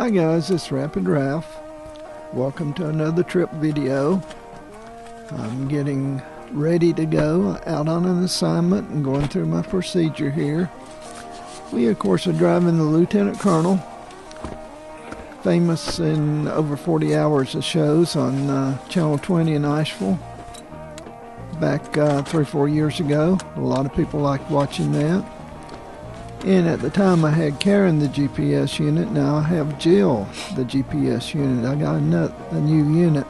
Hi guys, it's Rapid Ralph. Welcome to another trip video. I'm getting ready to go out on an assignment and going through my procedure here. We of course are driving the Lieutenant Colonel, famous in over 40 hours of shows on Channel 20 in Asheville back 3 or 4 years ago. A lot of people liked watching that. And at the time I had Karen, the GPS unit. Now I have Jill, the GPS unit. I got a new unit.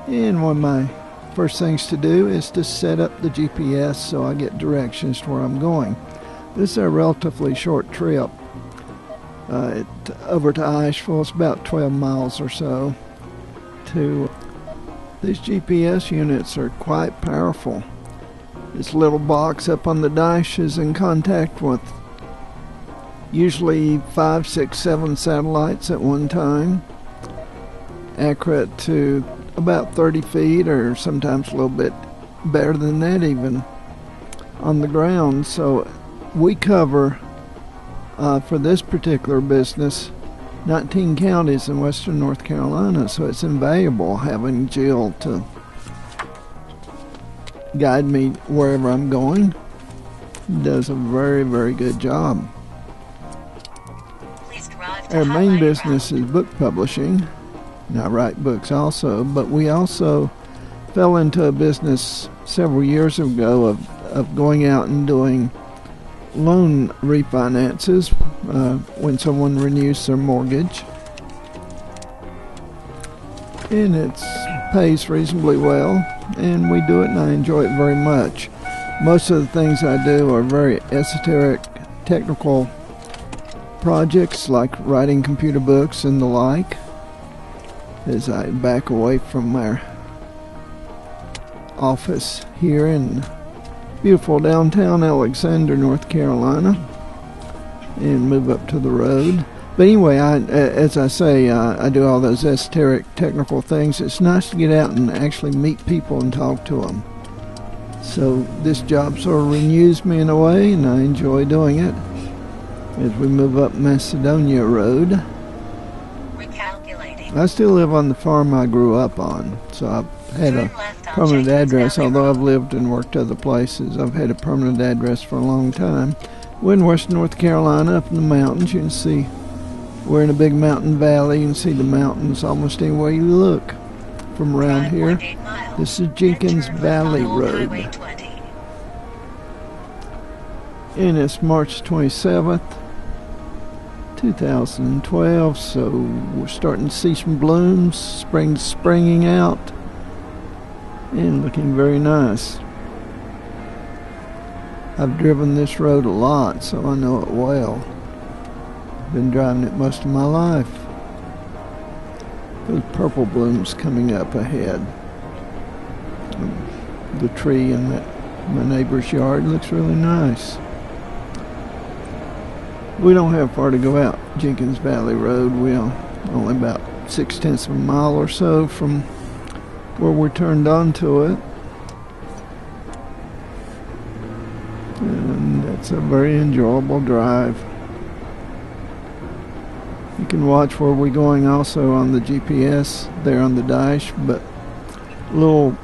And one of my first things to do is to set up the GPS so I get directions to where I'm going. This is a relatively short trip. Over to Asheville, it's about 12 miles or so. These GPS units are quite powerful. This little box up on the dash is in contact with usually 5, 6, 7 satellites at one time, accurate to about 30 feet or sometimes a little bit better than that even on the ground. So we cover, for this particular business, 19 counties in western North Carolina, so it's invaluable having Jill to guide me wherever I'm going. Does a very, very good job. Our main business is book publishing, and I write books also, but we also fell into a business several years ago of going out and doing loan refinances when someone renews their mortgage. And it pays reasonably well, and we do it and I enjoy it very much. Most of the things I do are very esoteric, technical projects like writing computer books and the like, as I back away from our office here in beautiful downtown Alexander, North Carolina, and move up to the road. But anyway, as I say, I do all those esoteric technical things. It's nice to get out and actually meet people and talk to them. So this job sort of renews me in a way, and I enjoy doing it. As we move up Macedonia Road. I still live on the farm I grew up on, so I've had a permanent address. Although I've lived and worked other places, I've had a permanent address for a long time. We're in western North Carolina, up in the mountains. You can see we're in a big mountain valley. You can see the mountains almost anywhere you look from around here. This is Jenkins Valley Road. And it's March 27th. 2012, so we're starting to see some blooms. Spring's springing out and looking very nice. I've driven this road a lot, so I know it well. Been driving it most of my life. Those purple blooms coming up ahead. The tree in my neighbor's yard looks really nice. We don't have far to go out Jenkins Valley Road. We're only about 6/10 of a mile or so from where we're turned onto it. And it's a very enjoyable drive. You can watch where we're going also on the GPS there on the dash, but a little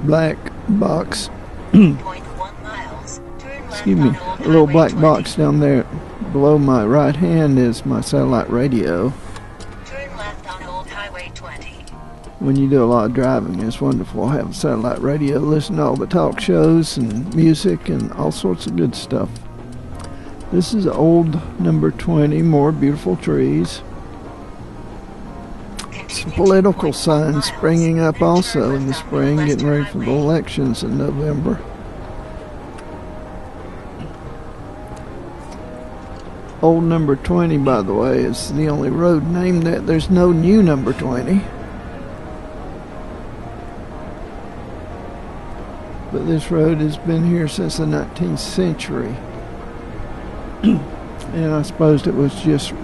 black box excuse me, a little black box down there below my right hand is my satellite radio. Turn left on Old Highway 20. When you do a lot of driving, it's wonderful to have a satellite radio, listen to all the talk shows and music and all sorts of good stuff. This is old number 20, more beautiful trees. Some political signs springing up also in the spring, getting ready for the elections in November. Old number 20, by the way, is the only road named that. There's no new number 20. But this road has been here since the 19th century. And I suppose it was just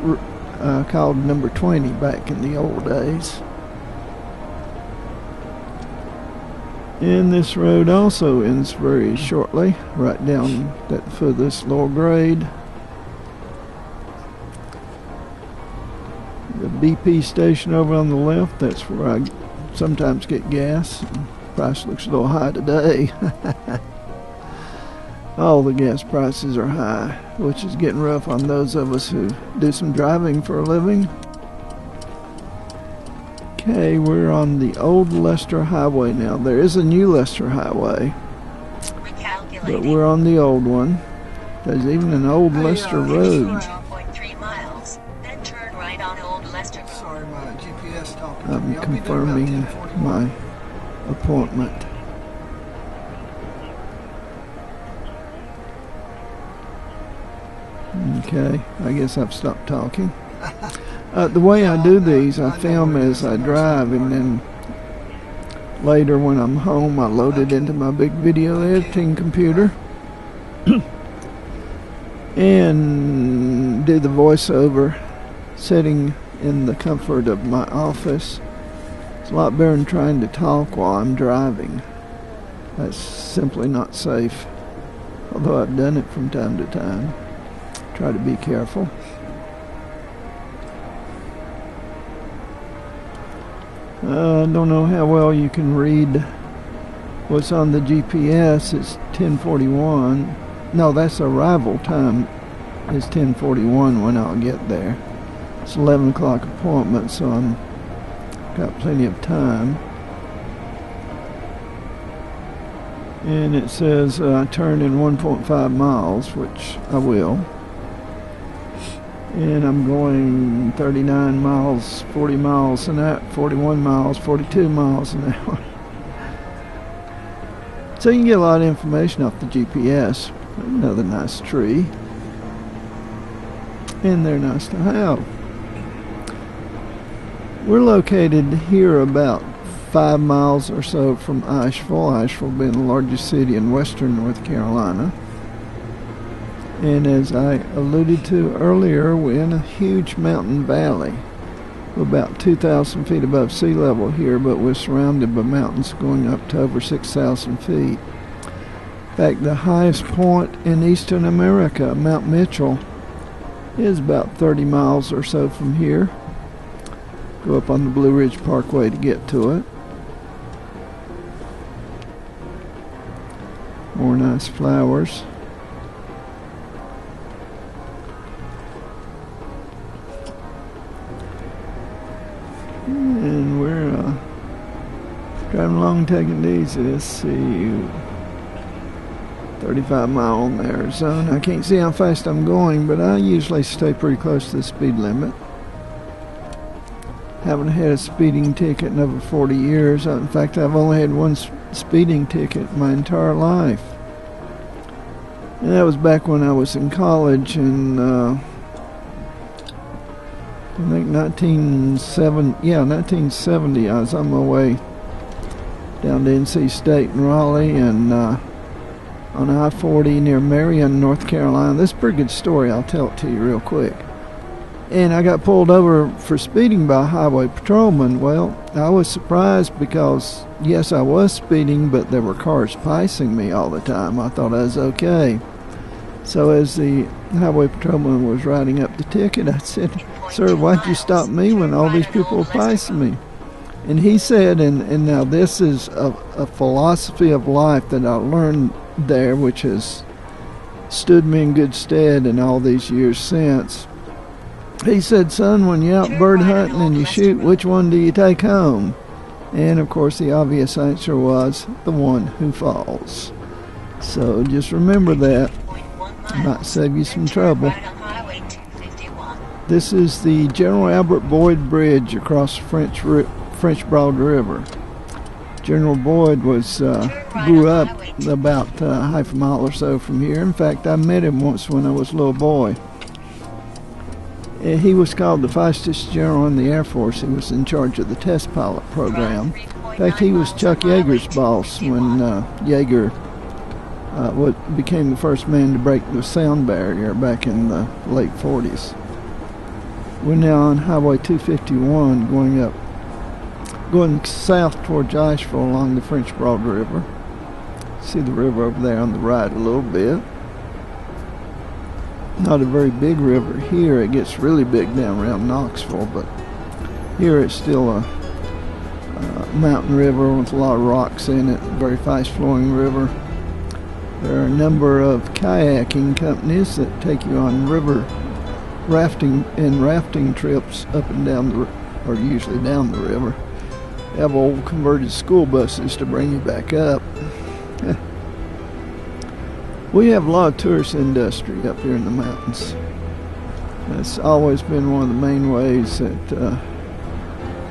called number 20 back in the old days. And this road also ends very shortly, right down that foot of this lower grade. the BP station over on the left. That's where I sometimes get gas. Price looks a little high today. All the gas prices are high, which is getting rough on those of us who do some driving for a living. Okay, we're on the old Lester Highway now. There is a new Lester Highway, but we're on the old one. There's even an old Lester Road. 2.3 miles, then turn right on Old Lester. Sorry, my GPS talking. I'm confirming my appointment. Okay, I guess I've stopped talking. The way I do these, I film as I drive, and then later when I'm home, I load it into my big video editing computer and do the voiceover sitting in the comfort of my office. It's a lot better than trying to talk while I'm driving. That's simply not safe, although I've done it from time to time. Try to be careful. I don't know how well you can read what's on the GPS. It's 10:41. No, that's arrival time. It's 10:41 when I'll get there. It's 11 o'clock appointment, so I'm got plenty of time. And it says turn in 1.5 miles, which I will. And I'm going 39 miles, 40 miles an hour, 41 miles, 42 miles an hour. So you can get a lot of information off the GPS. Another nice tree. And they're nice to have. We're located here about 5 miles or so from Asheville. Asheville being the largest city in western North Carolina. And as I alluded to earlier, we're in a huge mountain valley. We're about 2,000 feet above sea level here, but we're surrounded by mountains going up to over 6,000 feet. In fact, the highest point in eastern America, Mount Mitchell, is about 30 miles or so from here. Go up on the Blue Ridge Parkway to get to it. More nice flowers. And we're driving along, taking it easy. Let's see, 35 mile on the air zone. I can't see how fast I'm going, but I usually stay pretty close to the speed limit. Haven't had a speeding ticket in over 40 years. In fact, I've only had one speeding ticket my entire life. And that was back when I was in college, and I think 1970, I was on my way down to NC State in Raleigh, and on I-40 near Marion, North Carolina. This is a pretty good story. I'll tell it to you real quick. And I got pulled over for speeding by a highway patrolman. Well, I was surprised because, yes, I was speeding, but there were cars passing me all the time. I thought I was okay. So as the highway patrolman was writing up the ticket, I said, "Sir, why'd you stop me when all these people were passing me?" And he said, and now this is a philosophy of life that I learned there, which has stood me in good stead in all these years since. He said, "Son, when you're out bird hunting and you shoot, which one do you take home?" And of course the obvious answer was the one who falls. So just remember that. Might save you some trouble. This is the General Albert Boyd Bridge across French Broad River. General Boyd grew up about half a mile or so from here. In fact, I met him once when I was a little boy. He was called the fastest general in the Air Force. He was in charge of the test pilot program. In fact, he was Chuck Yeager's boss when Yeager became the first man to break the sound barrier back in the late 40s. We're now on Highway 251 going south towards Asheville along the French Broad River. See the river over there on the right a little bit. not a very big river here. It gets really big down around Knoxville, but here it's still a mountain river with a lot of rocks in it, very fast flowing river. There are a number of kayaking companies that take you on river rafting trips up and down or usually down the river. They have old converted school buses to bring you back up. We have a lot of tourist industry up here in the mountains. That's always been one of the main ways that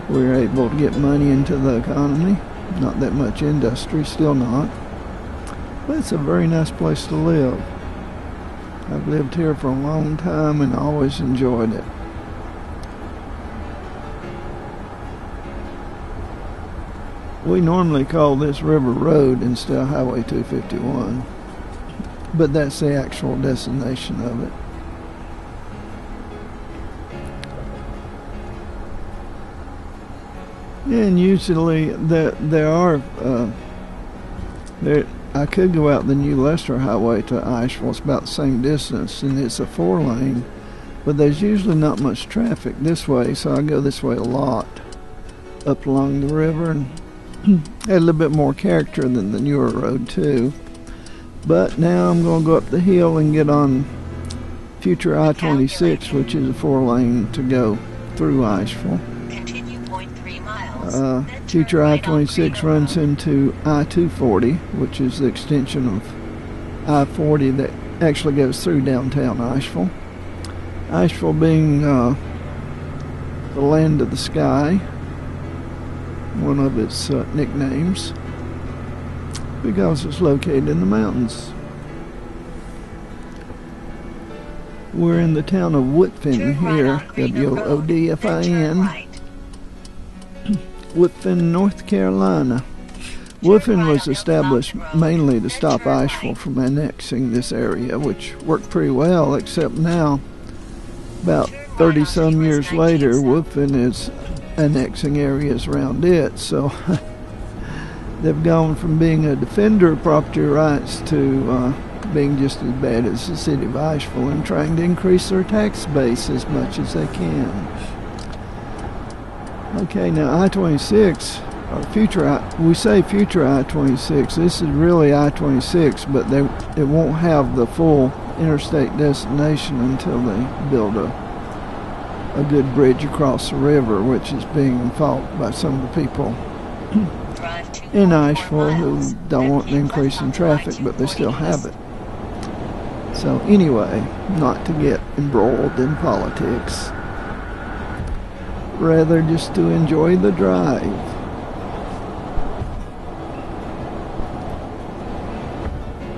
we're able to get money into the economy. Not that much industry, still not. But it's a very nice place to live. I've lived here for a long time and always enjoyed it. We normally call this River Road instead of Highway 251, but that's the actual destination of it. And usually I could go out the New Lester Highway to Asheville. It's about the same distance, and it's a 4-lane, but there's usually not much traffic this way, so I go this way a lot up along the river, and had a little bit more character than the newer road too. But now I'm going to go up the hill and get on future I-26, which is a 4-lane to go through Asheville. Future I-26 runs into I-240, which is the extension of I-40 that actually goes through downtown Asheville. Asheville being the land of the sky, one of its nicknames, because it's located in the mountains. We're in the town of Woodfin here, W-O-D-F-I-N. Woodfin, North Carolina. Woodfin was established mainly to stop Asheville from annexing this area, which worked pretty well, except now, about 30-some years later, Woodfin is annexing areas around it. So they've gone from being a defender of property rights to being just as bad as the city of Asheville and trying to increase their tax base as much as they can. Okay, now I-26, or we say future I-26. This is really I-26, but it won't have the full interstate destination until they build a good bridge across the river, which is being fought by some of the people in Asheville who don't want an increase in traffic, but they still have it. So anyway, not to get embroiled in politics, rather just to enjoy the drive.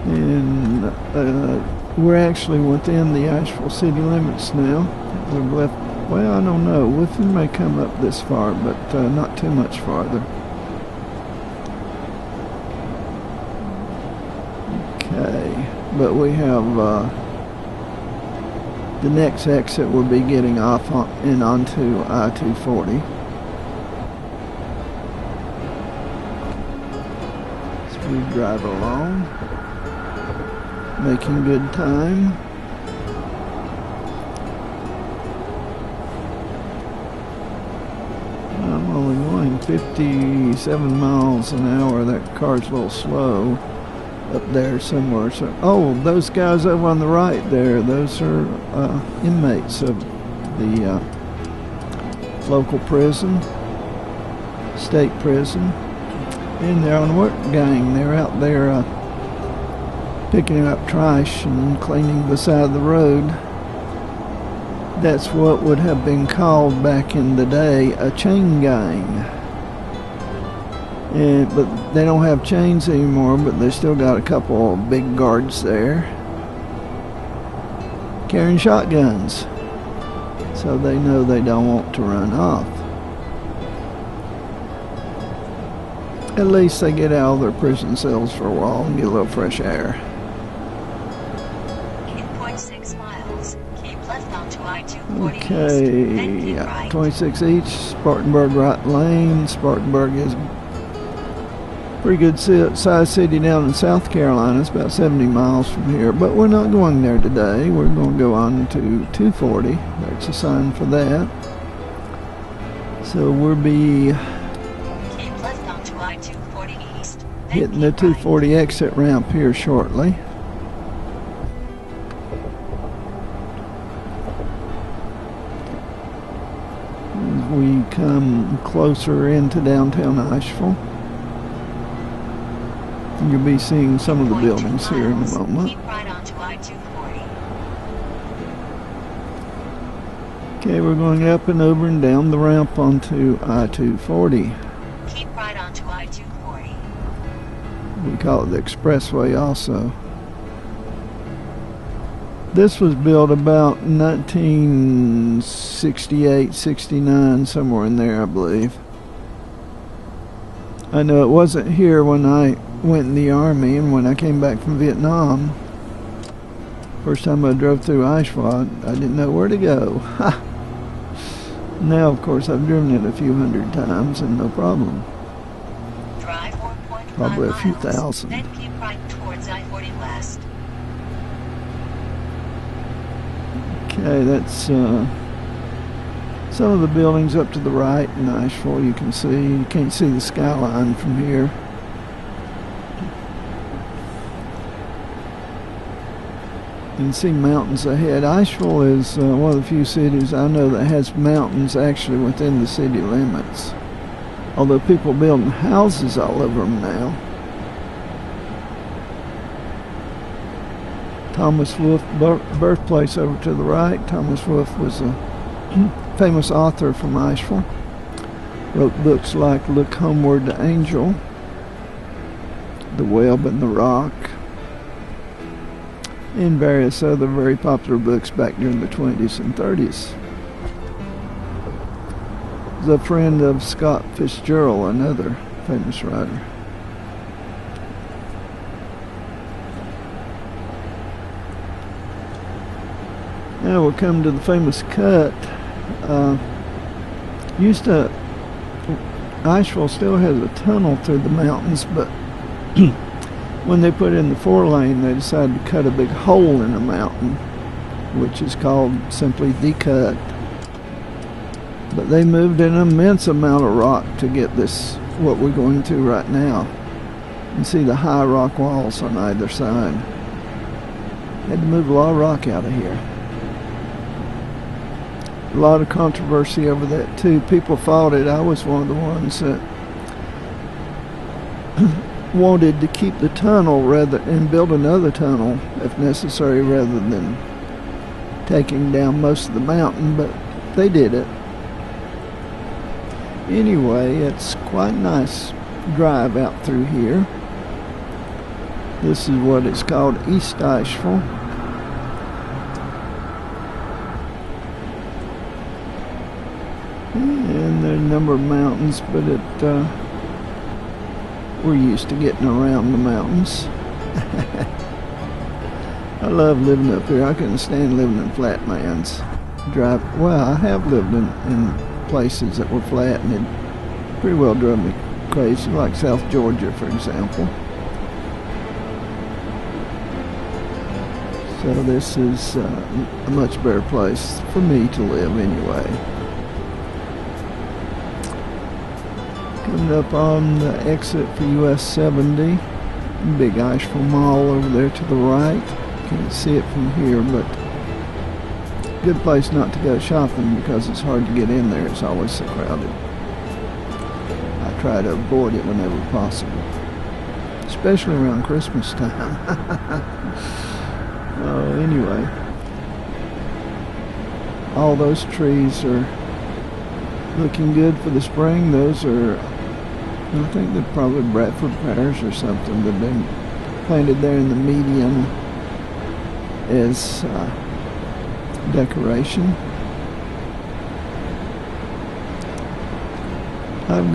And we're actually within the Asheville city limits now. We've left, well, I don't know, Woodfin may come up this far, but not too much farther. Okay, but we have the next exit will be getting off and onto I-240. So we drive along, making good time. I'm only going 57 miles an hour. That car's a little slow up there somewhere. So, oh, those guys over on the right there, those are inmates of the local prison, state prison, and they're on work gang. They're out there picking up trash and cleaning the side of the road. That's what would have been called back in the day a chain gang. But they don't have chains anymore, but they still got a couple of big guards there carrying shotguns, so they know they don't want to run off. At least they get out of their prison cells for a while and get a little fresh air. 2.6 miles. Keep left onto I-240 Okay, yeah, 26 each, Spartanburg right lane. Spartanburg is Pretty good sized city down in South Carolina. It's about 70 miles from here, but we're not going there today. We're going to go on to 240. There's a sign for that. So we'll be Keep left onto I-240 East. Then hitting the keep right. 240 exit ramp here shortly. As we come closer into downtown Asheville, you'll be seeing some of the 0.2 buildings here in a miles. moment. Keep right onto I-240. Okay, we're going up and over and down the ramp onto I-240. Keep right onto I-240. We call it the expressway also. This was built about 1968, 69, somewhere in there, I believe. I know it wasn't here when I went in the Army, and when I came back from Vietnam. First time I drove through Asheville, I didn't know where to go. Now, of course, I've driven it a few hundred times and no problem. Drive 4.5 Probably a few miles. thousand. Then keep right towards I-40 West. Okay, that's some of the buildings up to the right in Nashville. You can see, you can't see the skyline from here. You can see mountains ahead. Asheville is one of the few cities I know that has mountains actually within the city limits. Although people are building houses all over them now. Thomas Wolfe birthplace over to the right. Thomas Wolfe was a famous author from Asheville. Wrote books like Look Homeward the Angel, The Web and the Rock, and various other very popular books back during the 20s and 30s. He's a friend of Scott Fitzgerald, another famous writer. Now we'll come to the famous cut. Asheville still has a tunnel through the mountains, but when they put in the 4-lane, they decided to cut a big hole in the mountain, which is called simply the cut. But they moved an immense amount of rock to get this, what we're going to right now. You can see the high rock walls on either side. Had to move a lot of rock out of here. A lot of controversy over that too. People fought it. I was one of the ones that wanted to keep the tunnel and build another tunnel if necessary, rather than taking down most of the mountain, but they did it. Anyway, it's quite a nice drive out through here. This is what it's called, East Asheville. And there are a number of mountains, but we're used to getting around the mountains. I love living up here. I couldn't stand living in flatlands. Well, I have lived in places that were flat, and it pretty well drove me crazy, like South Georgia, for example. So this is a much better place for me to live anyway. Coming up on the exit for US 70, big Asheville Mall over there to the right. Can't see it from here, but good place not to go shopping because it's hard to get in there. It's always so crowded. I try to avoid it whenever possible, especially around Christmas time. Anyway, all those trees are looking good for the spring. Those are, I think they're probably Bradford pears or something. They've been planted there in the median as decoration. I've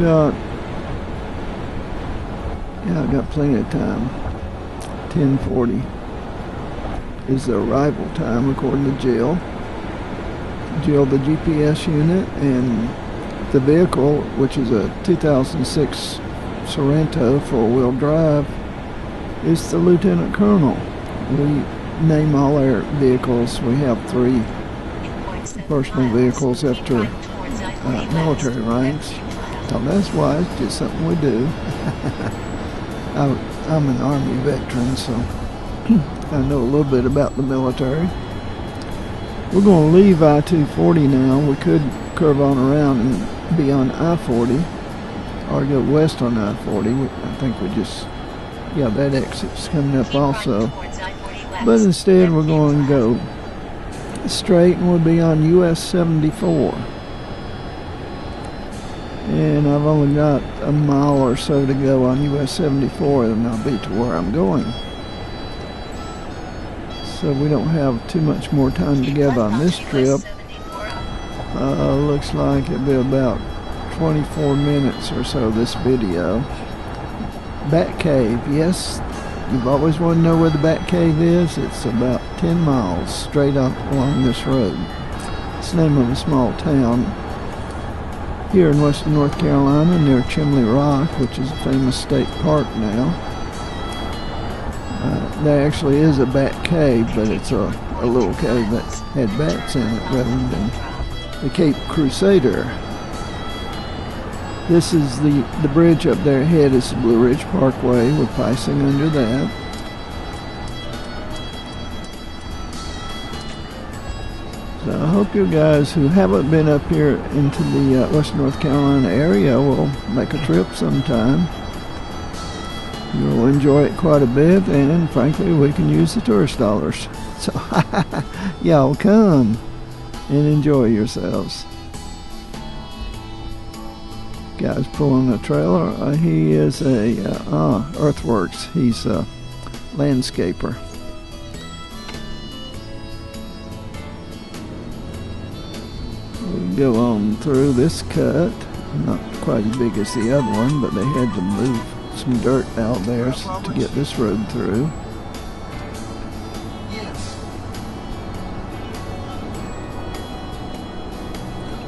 got plenty of time. 10:40 is the arrival time according to Jill. Jill, the GPS unit, and the vehicle, which is a 2006 Sorrento four-wheel drive is the Lieutenant Colonel. We name all our vehicles. We have 3 personal vehicles after military ranks. Now that's why it's just something we do. I'm an Army veteran, so I know a little bit about the military. We're going to leave I-240 now. We could curve on around and be on I-40 or go west on I-40. I think we just, yeah, that exit's coming up also. But instead we're going to go straight and we'll be on US 74. And I've only got a mile or so to go on US 74 and I'll be to where I'm going. So we don't have too much more time together on this trip. Looks like it'll be about 24 minutes or so, this video. Bat Cave, yes, you've always wanted to know where the Bat Cave is. It's about 10 miles straight up along this road. It's the name of a small town here in western North Carolina near Chimney Rock, which is a famous state park now. There actually is a bat cave, but it's a little cave that had bats in it rather than the Cape Crusader. This is the bridge up there ahead is the Blue Ridge Parkway. We're passing under that. So I hope you guys who haven't been up here into the western North Carolina area will make a trip sometime. You'll enjoy it quite a bit, and frankly, we can use the tourist dollars. So, y'all come and enjoy yourselves. Guy's pulling a trailer. He is a earthworks. He's a landscaper. We go on through this cut. Not quite as big as the other one, but they had to move some dirt out there to get this road through. Yes.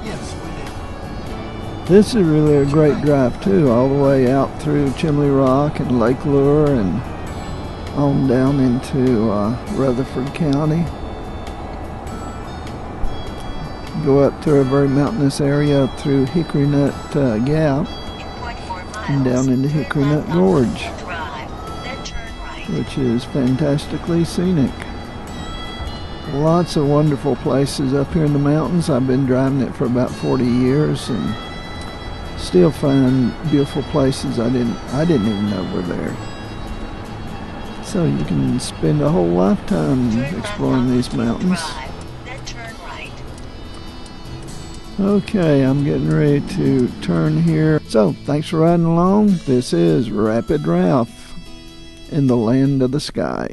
Yes, we did. This is really a great drive too, all the way out through Chimney Rock and Lake Lure and on down into Rutherford County. Go up through a very mountainous area through Hickory Nut Gap and down into Hickory Nut Gorge, which is fantastically scenic. Lots of wonderful places up here in the mountains. I've been driving it for about 40 years and still find beautiful places I didn't even know were there. So you can spend a whole lifetime exploring these mountains. Okay, I'm getting ready to turn here. So, thanks for riding along. This is Rapid Ralph in the land of the sky.